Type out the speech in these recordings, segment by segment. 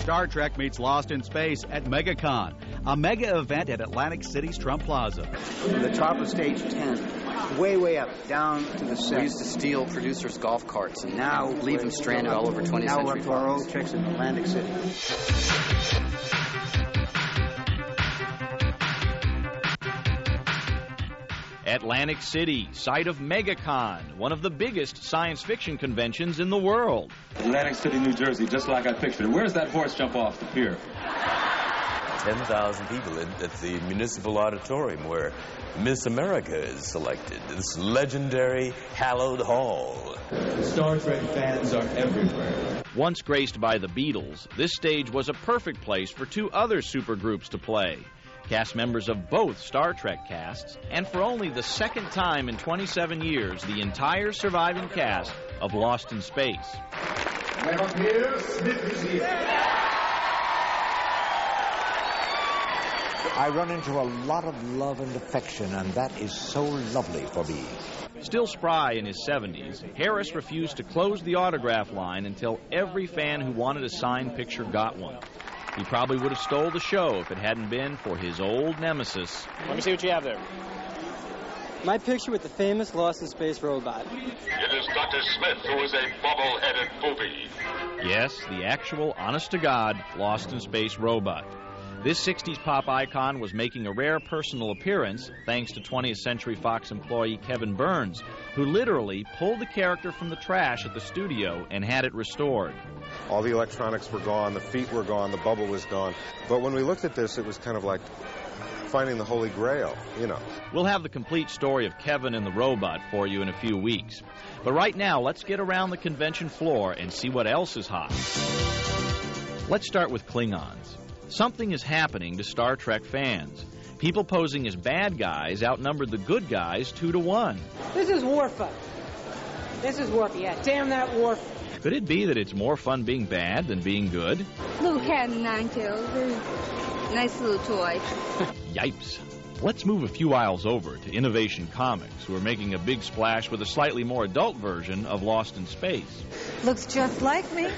Star Trek meets Lost in Space at MegaCon, a mega event at Atlantic City's Trump Plaza. The top of stage 10, way up, down to the set. We used to steal producers' golf carts and now leave them stranded all over 20th Century Fox. Now we're up to our old tricks in Atlantic City. Atlantic City, site of MegaCon, one of the biggest science fiction conventions in the world. Atlantic City, New Jersey, just like I pictured it. Where's that horse jump off the pier? 10,000 people at the Municipal Auditorium where Miss America is selected. This legendary hallowed hall. Star Trek fans are everywhere. Once graced by the Beatles, this stage was a perfect place for two other supergroups to play. Cast members of both Star Trek casts, and for only the second time in 27 years, the entire surviving cast of Lost in Space. I run into a lot of love and affection, and that is so lovely for me. Still spry in his 70s, Harris refused to close the autograph line until every fan who wanted a signed picture got one. He probably would have stole the show if it hadn't been for his old nemesis. Let me see what you have there. My picture with the famous Lost in Space robot. It is Dr. Smith who is a bubble-headed booby. Yes, the actual, honest-to-God Lost in Space robot. This 60s pop icon was making a rare personal appearance thanks to 20th Century Fox employee Kevin Burns, who literally pulled the character from the trash at the studio and had it restored. All the electronics were gone, the feet were gone, the bubble was gone. But when we looked at this, it was kind of like finding the Holy Grail, you know. We'll have the complete story of Kevin and the robot for you in a few weeks. But right now, let's get around the convention floor and see what else is hot. Let's start with Klingons. Something is happening to Star Trek fans. People posing as bad guys outnumbered the good guys 2-1. This is Worf. This is Worf, yeah. Damn that Worf. Could it be that it's more fun being bad than being good? Little cat and nine tails. Nice little toy. Yipes. Let's move a few aisles over to Innovation Comics, who are making a big splash with a slightly more adult version of Lost in Space. Looks just like me.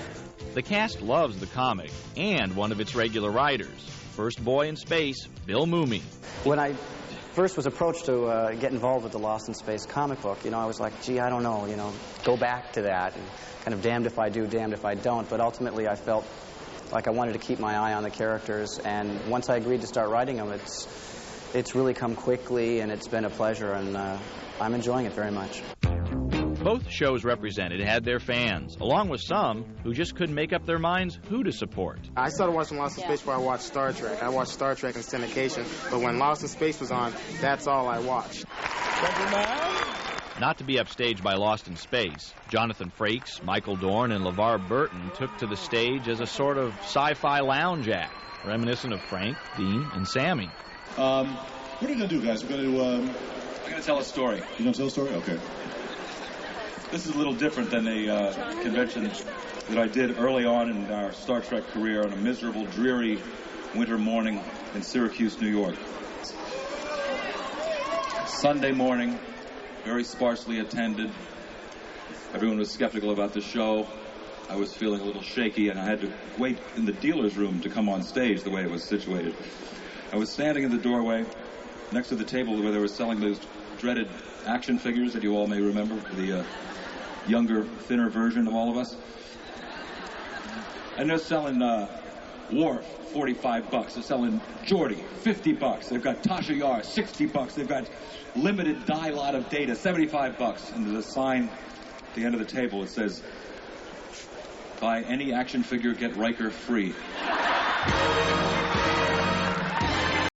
The cast loves the comic and one of its regular writers, first boy in space, Bill Mumy. When I first was approached to get involved with the Lost in Space comic book, I was like, gee, I don't know, go back to that, and kind of damned if I do, damned if I don't. But ultimately, I felt like I wanted to keep my eye on the characters, and once I agreed to start writing them, it's really come quickly, and it's been a pleasure, and I'm enjoying it very much. Both shows represented had their fans, along with some who just couldn't make up their minds who to support. I started watching Lost in Space before I watched Star Trek. I watched Star Trek in syndication, but when Lost in Space was on, that's all I watched. Not to be upstaged by Lost in Space, Jonathan Frakes, Michael Dorn, and LeVar Burton took to the stage as a sort of sci-fi lounge act, reminiscent of Frank, Dean, and Sammy. What are you going to do, guys? We're going to tell a story. You're going to tell a story? Okay. This is a little different than a convention that I did early on in our Star Trek career on a miserable, dreary winter morning in Syracuse, New York. Sunday morning, very sparsely attended. Everyone was skeptical about the show. I was feeling a little shaky, and I had to wait in the dealer's room to come on stage the way it was situated. I was standing in the doorway next to the table where they were selling those dreaded action figures that you all may remember, the younger, thinner version of all of us. And they're selling Worf, $45. They're selling Geordi, $50. They've got Tasha Yar, $60. They've got limited die lot of data, $75. And there's a sign at the end of the table that says, "Buy any action figure, get Riker free."